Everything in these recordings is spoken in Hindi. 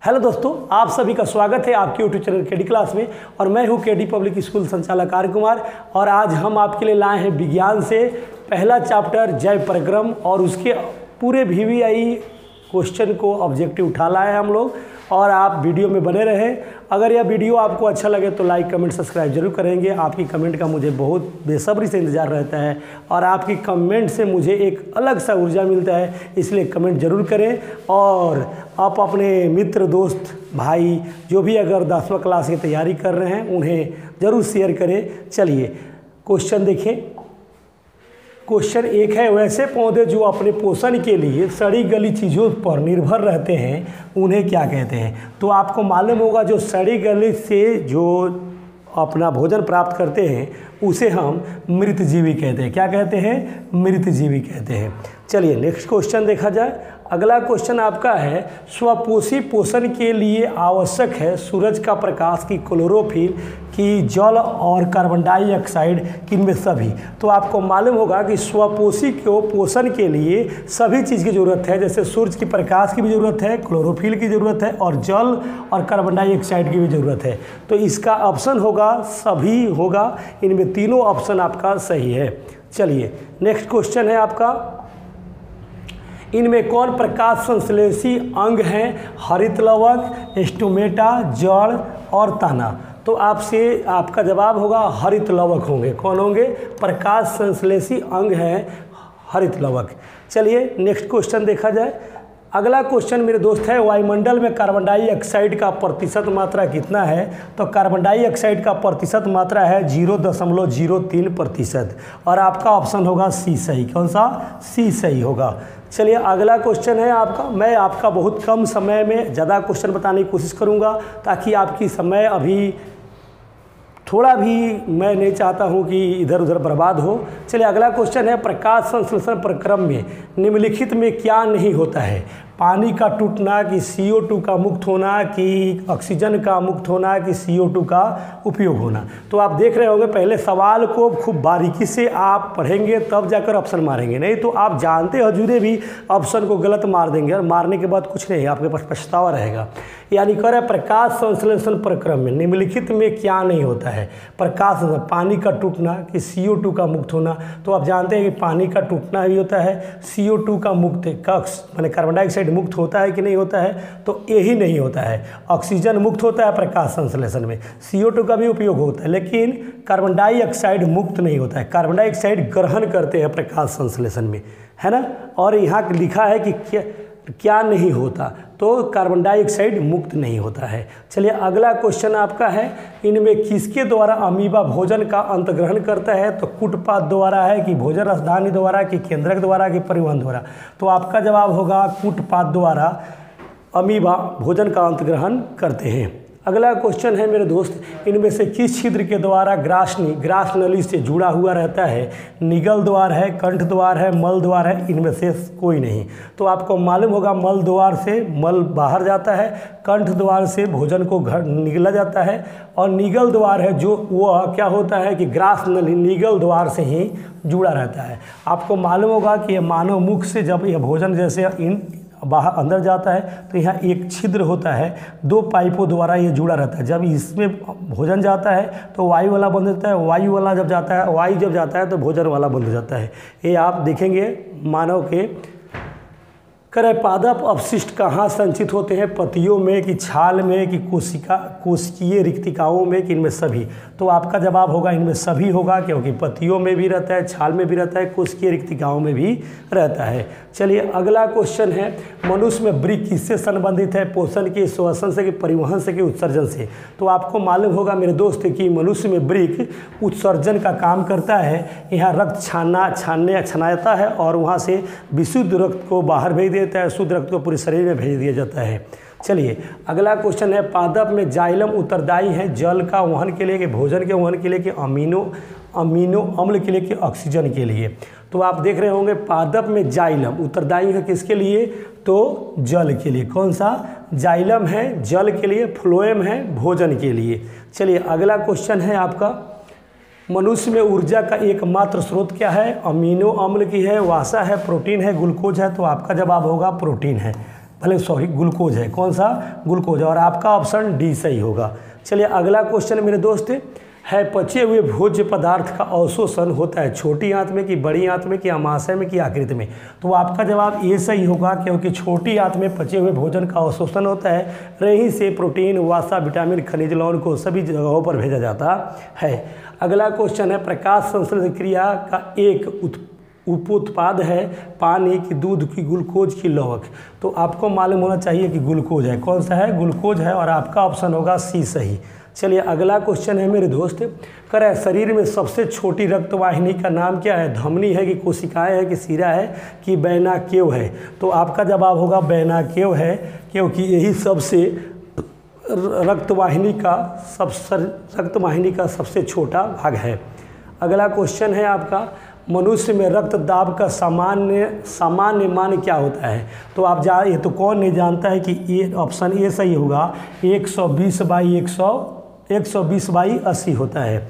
हेलो दोस्तों, आप सभी का स्वागत है आपके यूट्यूब चैनल केडी क्लास में। और मैं हूं केडी पब्लिक स्कूल संचालक आर्य कुमार। और आज हम आपके लिए लाए हैं विज्ञान से पहला चैप्टर जैव परिक्रम और उसके पूरे VVI क्वेश्चन को ऑब्जेक्टिव उठा लाए हैं हम लोग। और आप वीडियो में बने रहें। अगर यह वीडियो आपको अच्छा लगे तो लाइक कमेंट सब्सक्राइब जरूर करेंगे। आपकी कमेंट का मुझे बहुत बेसब्री से इंतज़ार रहता है और आपकी कमेंट से मुझे एक अलग सा ऊर्जा मिलता है, इसलिए कमेंट जरूर करें। और आप अपने मित्र, दोस्त, भाई जो भी अगर 10वीं क्लास की तैयारी कर रहे हैं उन्हें ज़रूर शेयर करें। चलिए क्वेश्चन देखें। क्वेश्चन 1 है, वैसे पौधे जो अपने पोषण के लिए सड़ी गली चीज़ों पर निर्भर रहते हैं उन्हें क्या कहते हैं। तो आपको मालूम होगा जो सड़ी गली से जो अपना भोजन प्राप्त करते हैं उसे हम मृतजीवी कहते हैं। क्या कहते हैं? मृतजीवी कहते हैं। चलिए नेक्स्ट क्वेश्चन देखा जाए। अगला क्वेश्चन आपका है, स्वपोषी पोषण के लिए आवश्यक है सूरज का प्रकाश की क्लोरोफिल की जल और कार्बन डाइऑक्साइड किनमें सभी। तो आपको मालूम होगा कि स्वपोषी को पोषण के लिए सभी चीज़ की ज़रूरत है, जैसे सूरज की प्रकाश की भी ज़रूरत है, क्लोरोफिल की ज़रूरत है और जल और कार्बन डाइऑक्साइड की भी ज़रूरत है। तो इसका ऑप्शन होगा सभी होगा। इनमें तीनों ऑप्शन आपका सही है। चलिए नेक्स्ट क्वेश्चन है आपका, इनमें कौन प्रकाश संश्लेषी अंग हैं? हरित लवक, स्टोमेटा, जड़ और तना। तो आपसे आपका जवाब होगा हरित लवक होंगे। कौन होंगे? प्रकाश संश्लेषी अंग हैं हरित लवक। चलिए नेक्स्ट क्वेश्चन देखा जाए। अगला क्वेश्चन मेरे दोस्त है, वायुमंडल में कार्बन डाइऑक्साइड का प्रतिशत मात्रा कितना है? तो कार्बन डाइऑक्साइड का प्रतिशत मात्रा है 0.03%। और आपका ऑप्शन होगा सी सही। कौन सा? सी सही होगा। चलिए अगला क्वेश्चन है आपका। मैं आपका बहुत कम समय में ज़्यादा क्वेश्चन बताने की कोशिश करूँगा ताकि आपकी समय अभी थोड़ा भी मैं नहीं चाहता हूं कि इधर उधर बर्बाद हो। चलिए अगला क्वेश्चन है, प्रकाश संश्लेषण प्रक्रम में निम्नलिखित में क्या नहीं होता है? पानी का टूटना, कि CO2 का मुक्त होना, कि ऑक्सीजन का मुक्त होना, कि CO2 का उपयोग होना। तो आप देख रहे होंगे, पहले सवाल को खूब बारीकी से आप पढ़ेंगे तब जाकर ऑप्शन मारेंगे, नहीं तो आप जानते हजूरे भी ऑप्शन को गलत मार देंगे और मारने के बाद कुछ नहीं, आपके पास पछतावा रहेगा। यानी कह रहे प्रकाश संश्लेषण प्रक्रम में निम्नलिखित में क्या नहीं होता है? प्रकाश, पानी का टूटना, कि CO2 का मुक्त होना। तो आप जानते हैं कि पानी का टूटना भी होता है, CO2 का मुक्त माने कार्बन डाइऑक्साइड मुक्त होता है कि नहीं होता है? तो यही नहीं होता है। ऑक्सीजन मुक्त होता है प्रकाश संश्लेषण में, CO2 का भी उपयोग होता है, लेकिन कार्बन डाइऑक्साइड मुक्त नहीं होता है। कार्बन डाइऑक्साइड ग्रहण करते हैं प्रकाश संश्लेषण में, है ना। और यहाँ लिखा है कि क्या नहीं होता, तो कार्बन डाइऑक्साइड मुक्त नहीं होता है। चलिए अगला क्वेश्चन आपका है, इनमें किसके द्वारा अमीबा भोजन का अंतग्रहण करता है? तो कूटपाद द्वारा है, कि भोजन रसधानी द्वारा, कि केंद्रक द्वारा, कि परिवहन द्वारा। तो आपका जवाब होगा कूटपाद द्वारा अमीबा भोजन का अंतग्रहण करते हैं। अगला क्वेश्चन है मेरे दोस्त, इनमें से किस छिद्र के द्वारा ग्रास नली से जुड़ा हुआ रहता है? निगल द्वार है, कंठ द्वार है, मल द्वार है, इनमें से कोई नहीं। तो आपको मालूम होगा मल द्वार से मल बाहर जाता है, कंठ द्वार से भोजन को निगला जाता है, और निगल द्वार है जो वह क्या होता है कि ग्रास नली निगल द्वार से ही जुड़ा रहता है। आपको मालूम होगा कि यह मानव मुख से जब यह भोजन जैसे बाहर अंदर जाता है तो यहाँ एक छिद्र होता है, 2 पाइपों द्वारा ये जुड़ा रहता है। जब इसमें भोजन जाता है तो वायु वाला बंद होता है, वायु वाला जब जाता है, वायु जब जाता है तो भोजन वाला बंद हो जाता है। ये आप देखेंगे मानव के। पादप अपशिष्ट कहाँ संचित होते हैं? पत्तियों में, कि छाल में, कि कोशिकीय रिक्तिकाओं में, कि इनमें सभी। तो आपका जवाब होगा इनमें सभी होगा, क्योंकि पत्तियों में भी रहता है, छाल में भी रहता है, कोशिकीय रिक्तिकाओं में भी रहता है। चलिए अगला क्वेश्चन है, मनुष्य में वृक्क किससे संबंधित है? पोषण के, श्वसन से, कि परिवहन से, कि उत्सर्जन से। तो आपको मालूम होगा मेरे दोस्त कि मनुष्य में वृक्क उत्सर्जन का काम करता है। यहाँ रक्त छनाता है और वहाँ से विशुद्ध रक्त को बाहर भेज देता है, शुद्ध रक्त को पूरे शरीर में भेज दिया जाता है। चलिए अगला क्वेश्चन है, पादप में जाइलम उत्तरदायी है जल का वहन के लिए, कि भोजन के वहन के लिए, कि अमीनो अम्ल के लिए, कि ऑक्सीजन के लिए। तो आप देख रहे होंगे पादप में जाइलम उत्तरदायी है किसके लिए? तो जल के लिए। कौन सा? जाइलम है जल के लिए, फ्लोएम है भोजन के लिए। चलिए अगला क्वेश्चन है आपका, मनुष्य में ऊर्जा का एकमात्र स्रोत क्या है? अमीनो अम्ल की है, वसा है, प्रोटीन है, ग्लूकोज है। तो आपका जवाब होगा प्रोटीन है। भले सॉरी ग्लूकोज है, कौन सा, ग्लूकोज, और आपका ऑप्शन डी सही होगा। चलिए अगला क्वेश्चन मेरे दोस्त है, पचे हुए भोज्य पदार्थ का अवशोषण होता है छोटी आंत में कि बड़ी आंत में कि आमाशय में कि आकृति में? तो आपका जवाब ए सही होगा, क्योंकि छोटी आंत में पचे हुए भोजन का अवशोषण होता है। रही से प्रोटीन, वसा, विटामिन, खनिज लवण को सभी जगहों पर भेजा जाता है। अगला क्वेश्चन है, प्रकाश संश्लेषण क्रिया का एक उप उत्पाद है पानी की, दूध की, ग्लूकोज की, लवक? तो आपको मालूम होना चाहिए कि ग्लूकोज है, कौन सा है, ग्लूकोज है, और आपका ऑप्शन होगा सी सही। चलिए अगला क्वेश्चन है मेरे दोस्त, करें शरीर में सबसे छोटी रक्तवाहिनी का नाम क्या है? धमनी है कि कोशिकाएं है कि शिरा है कि वैनाक्यव है? तो आपका जवाब होगा वैनाक्यव है, क्योंकि यही सबसे रक्तवाहिनी का सबसे छोटा भाग है। अगला क्वेश्चन है आपका, मनुष्य में रक्तदाब का सामान्य मान क्या होता है? तो आप ये तो कौन नहीं जानता है कि ये ऑप्शन ए सही होगा, 120/80 होता है।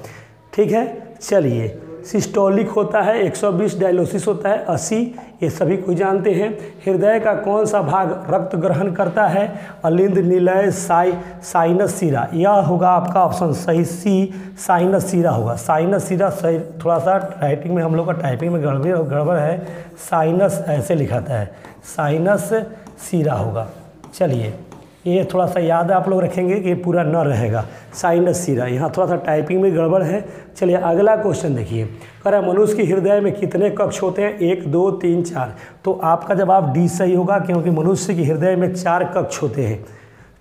ठीक है, चलिए सिस्टोलिक होता है 120, डायलिसिस होता है 80, ये सभी को जानते हैं। हृदय का कौन सा भाग रक्त ग्रहण करता है? अलिंद, निलय, साइनस शिरा? यह होगा आपका ऑप्शन सही, सी साइनस शिरा होगा। साइनस शिरा सही, थोड़ा सा टाइपिंग में हम लोग का टाइपिंग में गड़बड़ है, साइनस ऐसे लिखाता है, साइनस शिरा होगा। चलिए ये थोड़ा सा याद आप लोग रखेंगे कि पूरा न रहेगा, साइनस शिरा, यहाँ थोड़ा सा टाइपिंग में गड़बड़ है। चलिए अगला क्वेश्चन देखिए, कह रहा है मनुष्य के हृदय में कितने कक्ष होते हैं? 1, 2, 3, 4? तो आपका जवाब डी सही होगा, क्योंकि मनुष्य के हृदय में 4 कक्ष होते हैं।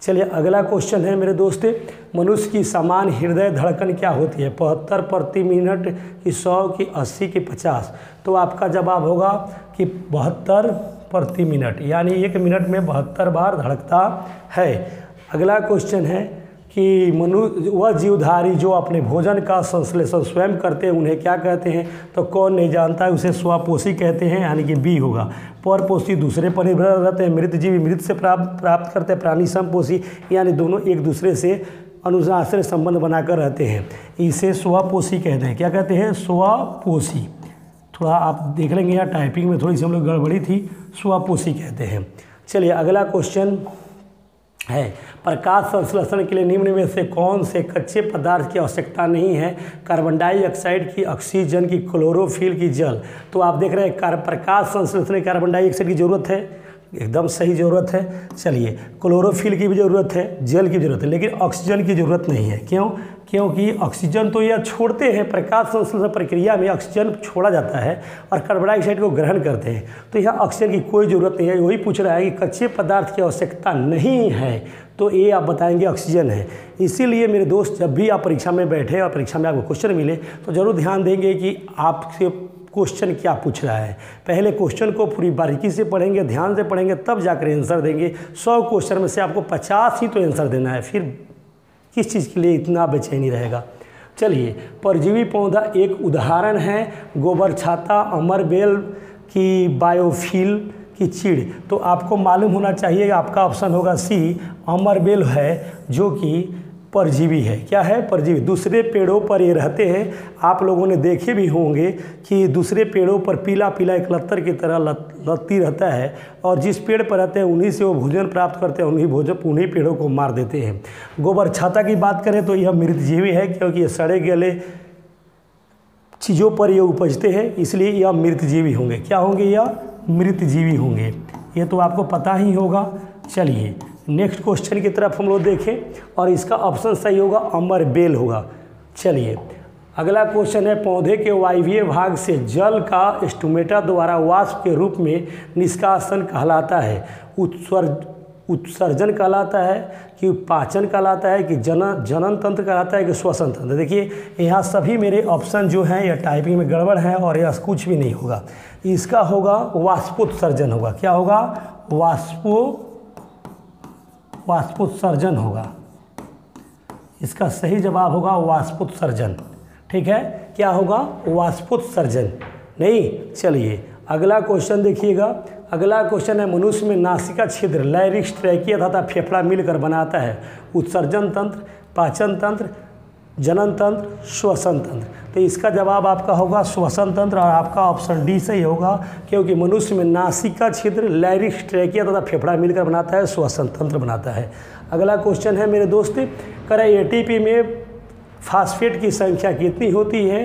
चलिए अगला क्वेश्चन है मेरे दोस्त, मनुष्य की समान हृदय धड़कन क्या होती है? 72 प्रति मिनट की, 100 की, 80 की, 50? तो आपका जवाब होगा कि 72 प्रति मिनट, यानी 1 मिनट में 72 बार धड़कता है। अगला क्वेश्चन है कि वह जीवधारी जो अपने भोजन का संश्लेषण स्वयं करते हैं उन्हें क्या कहते हैं? तो कौन नहीं जानता है, उसे स्वपोषी कहते हैं, यानी कि बी होगा। परपोषी दूसरे पर निर्भर रहते हैं, मृत जीवी मृत से प्राप्त करते हैं, प्राणी समपोषी, यानी दोनों एक दूसरे से अनुसार संबंध बनाकर रहते हैं, इसे स्वपोषी कहते हैं। क्या कहते हैं? स्वपोषी। थोड़ा आप देख लेंगे यहाँ टाइपिंग में थोड़ी सी हम लोग गड़बड़ी थी, स्वपोषी कहते हैं। चलिए अगला क्वेश्चन है, प्रकाश संश्लेषण के लिए निम्न में से कौन से कच्चे पदार्थ की आवश्यकता नहीं है? कार्बन डाइऑक्साइड की, ऑक्सीजन की, क्लोरोफिल की, जल? तो आप देख रहे हैं प्रकाश संश्लेषण में कार्बन डाइऑक्साइड की ज़रूरत है, एकदम सही ज़रूरत है। चलिए क्लोरोफिल की भी ज़रूरत है, जल की ज़रूरत है, लेकिन ऑक्सीजन की ज़रूरत नहीं है। क्यों? क्योंकि ऑक्सीजन तो यह छोड़ते हैं, प्रकाश संश्लेषण प्रक्रिया में ऑक्सीजन छोड़ा जाता है और कार्बन डाइऑक्साइड को ग्रहण करते हैं, तो यहाँ ऑक्सीजन की कोई ज़रूरत नहीं है। वही पूछ रहा है कि कच्चे पदार्थ की आवश्यकता नहीं है, तो ये आप बताएंगे ऑक्सीजन है। इसीलिए मेरे दोस्त, जब भी आप परीक्षा में बैठे और परीक्षा में आपको क्वेश्चन मिले तो ज़रूर ध्यान देंगे कि आपसे क्वेश्चन क्या पूछ रहा है। पहले क्वेश्चन को पूरी बारीकी से पढ़ेंगे, ध्यान से पढ़ेंगे, तब जाकर आंसर देंगे। 100 क्वेश्चन में से आपको 50 ही तो आंसर देना है, फिर किस चीज़ के लिए इतना बेचैनी रहेगा। चलिए परजीवी पौधा एक उदाहरण है, गोबर छाता, अमरबेल की, बायोफिल की, चीड़? तो आपको मालूम होना चाहिए, आपका ऑप्शन होगा सी अमरबेल है, जो कि परजीवी है। क्या है? परजीवी। दूसरे पेड़ों पर ये रहते हैं, आप लोगों ने देखे भी होंगे कि दूसरे पेड़ों पर पीला पीला एक लत्तर की तरह लत्ती रहता है, और जिस पेड़ पर रहते हैं उन्हीं से वो भोजन प्राप्त करते हैं, उन्हीं पेड़ों को मार देते हैं। गोबर छाता की बात करें तो यह मृतजीवी है, क्योंकि ये सड़े गले चीज़ों पर ये उपजते हैं, इसलिए यह मृतजीवी होंगे। क्या होंगे? यह मृतजीवी होंगे, ये तो आपको पता ही होगा। चलिए नेक्स्ट क्वेश्चन की तरफ हम लोग देखें, और इसका ऑप्शन सही होगा, अमरबेल होगा। चलिए अगला क्वेश्चन है, पौधे के वायवीय भाग से जल का स्टोमेटा द्वारा वाष्प के रूप में निष्कासन कहलाता है, उत्सर्जन कहलाता है कि पाचन कहलाता है कि जनन तंत्र कहलाता है कि श्वसन तंत्र? देखिए यहाँ सभी मेरे ऑप्शन जो हैं यह टाइपिंग में गड़बड़ है और यह कुछ भी नहीं होगा। इसका होगा वाष्पोत्सर्जन होगा। क्या होगा? वाष्पोत्सर्जन होगा। इसका सही जवाब होगा वाष्पोत्सर्जन। ठीक है, क्या होगा? वाष्पोत्सर्जन नहीं। चलिए अगला क्वेश्चन देखिएगा। अगला क्वेश्चन है, मनुष्य में नासिका छिद्र लैरिक्स, ट्रैकिया तथा फेफड़ा मिलकर बनाता है उत्सर्जन तंत्र, पाचन तंत्र, जनन तंत्र, श्वसन तंत्र? तो इसका जवाब आपका होगा श्वसन तंत्र, और आपका ऑप्शन डी सही होगा, क्योंकि मनुष्य में नासिका छिद्र, लैरिक्स, ट्रैकिया तथा फेफड़ा मिलकर बनाता है श्वसन तंत्र बनाता है। अगला क्वेश्चन है मेरे दोस्त, एटीपी में फास्फेट की संख्या कितनी होती है?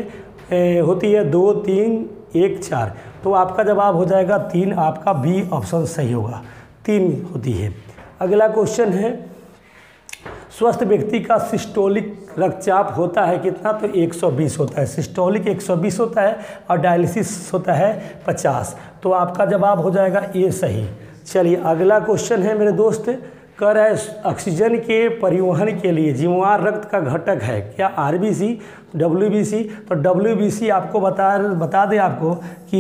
होती है 2, 3, 1, 4। तो आपका जवाब हो जाएगा 3, आपका बी ऑप्शन सही होगा, 3 होती है। अगला क्वेश्चन है, स्वस्थ व्यक्ति का सिस्टोलिक रक्तचाप होता है कितना? तो 120 होता है। सिस्टोलिक 120 होता है और डायलिसिस होता है 50। तो आपका जवाब हो जाएगा ए सही। चलिए अगला क्वेश्चन है मेरे दोस्त, कह रहा है ऑक्सीजन के परिवहन के लिए जिम्मेवार रक्त का घटक है क्या? RBC, WBC. तो डब्ल्यूबीसी आपको बता दें आपको कि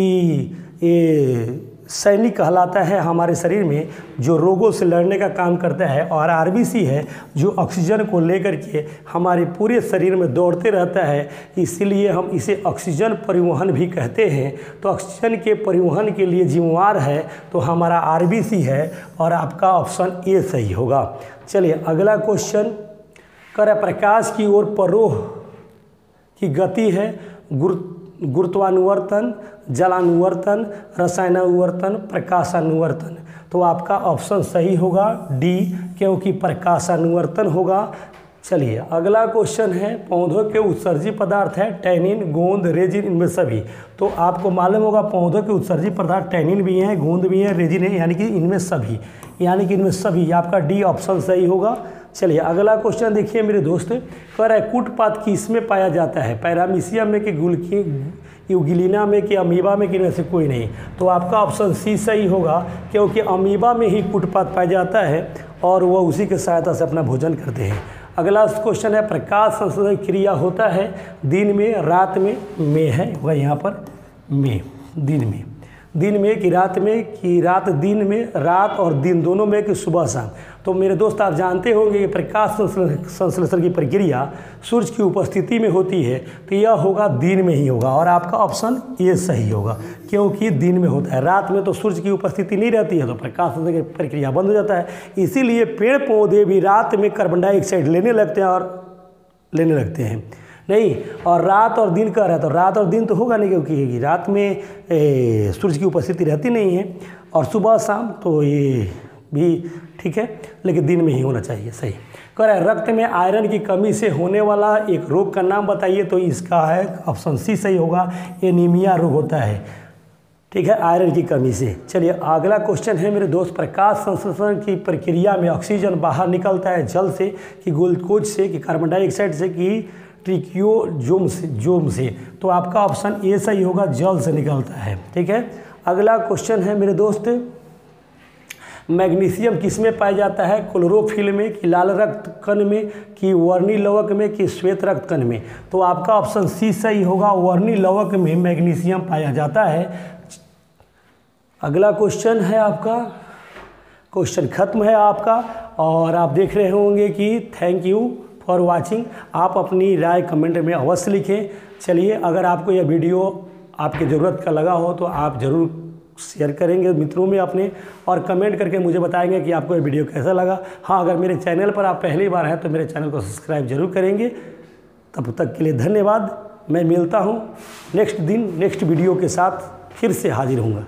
ये सैनिक कहलाता है हमारे शरीर में, जो रोगों से लड़ने का काम करता है, और आरबीसी है जो ऑक्सीजन को लेकर के हमारे पूरे शरीर में दौड़ते रहता है, इसीलिए हम इसे ऑक्सीजन परिवहन भी कहते हैं। तो ऑक्सीजन के परिवहन के लिए जिम्मेवार है तो हमारा आरबीसी है, और आपका ऑप्शन ए सही होगा। चलिए अगला क्वेश्चन, कर प्रकाश की ओर परोह की गति है गुरुत्वानुवर्तन, जलानुवर्तन, रसायनानुवर्तन, प्रकाशानुवर्तन। तो आपका ऑप्शन सही होगा डी, क्योंकि प्रकाशानुवर्तन होगा। चलिए अगला क्वेश्चन है, पौधों के उत्सर्जी पदार्थ है टैनिन, गोंद, रेजिन, इनमें सभी। तो आपको मालूम होगा पौधों के उत्सर्जी पदार्थ टैनिन भी हैं, गोंद भी है, रेजिन है, यानी कि इनमें सभी, आपका डी ऑप्शन सही होगा। चलिए अगला क्वेश्चन देखिए मेरे दोस्त, कह रहा है कूटपात किस में पाया जाता है? पैरामीशियम में कि यूगिलिना में कि अमीबा में, कि इनमें से कोई नहीं। तो आपका ऑप्शन सी सही होगा, क्योंकि अमीबा में ही कूटपात पाया जाता है और वह उसी की सहायता से अपना भोजन करते हैं। अगला क्वेश्चन है, प्रकाश संश्लेषण क्रिया होता है दिन में, रात में है वह यहाँ पर में, दिन में कि रात में, कि रात दिन में, रात और दिन दोनों में, कि सुबह शाम। तो मेरे दोस्त आप जानते होंगे कि प्रकाश संश्लेषण की प्रक्रिया सूर्य की उपस्थिति में होती है, तो यह होगा दिन में ही होगा, और आपका ऑप्शन ये सही होगा, क्योंकि दिन में होता है। रात में तो सूर्य की उपस्थिति नहीं रहती है, तो प्रकाश संश्लेषण की प्रक्रिया बंद हो जाता है। इसीलिए पेड़ पौधे भी रात में कार्बन डाइऑक्साइड लेने लगते हैं नहीं, और रात और दिन कह रहा है, तो रात और दिन तो होगा नहीं, क्योंकि रात में सूर्य की उपस्थिति रहती नहीं है, और सुबह शाम तो ये भी ठीक है, लेकिन दिन में ही होना चाहिए। सही कह रहा है, रक्त में आयरन की कमी से होने वाला एक रोग का नाम बताइए। तो इसका है ऑप्शन सी सही होगा, एनीमिया रोग होता है, ठीक है, आयरन की कमी से। चलिए अगला क्वेश्चन है मेरे दोस्त, प्रकाश संश्लेषण की प्रक्रिया में ऑक्सीजन बाहर निकलता है जल से, कि ग्लूकोज से, कि कार्बन डाइऑक्साइड से, कि ट्रिक्योजोम से। तो आपका ऑप्शन ए सही होगा, जल से निकलता है, ठीक है। अगला क्वेश्चन है मेरे दोस्त, मैग्नीशियम किस में पाया जाता है? क्लोरोफिल में, कि लाल रक्त कण में, कि वर्णी लवक में, कि श्वेत रक्त कण में। तो आपका ऑप्शन सी सही होगा, वर्णी लवक में मैग्नीशियम पाया जाता है। अगला क्वेश्चन है आपका, क्वेश्चन खत्म है आपका, और आप देख रहे होंगे कि थैंक यू फॉर वाचिंग। आप अपनी राय कमेंट में अवश्य लिखें। चलिए अगर आपको यह वीडियो आपकी ज़रूरत का लगा हो तो आप ज़रूर शेयर करेंगे मित्रों में अपने, और कमेंट करके मुझे बताएंगे कि आपको ये वीडियो कैसा लगा। हाँ, अगर मेरे चैनल पर आप पहली बार हैं तो मेरे चैनल को सब्सक्राइब जरूर करेंगे। तब तक के लिए धन्यवाद। मैं मिलता हूँ नेक्स्ट दिन नेक्स्ट वीडियो के साथ, फिर से हाजिर हूँगा।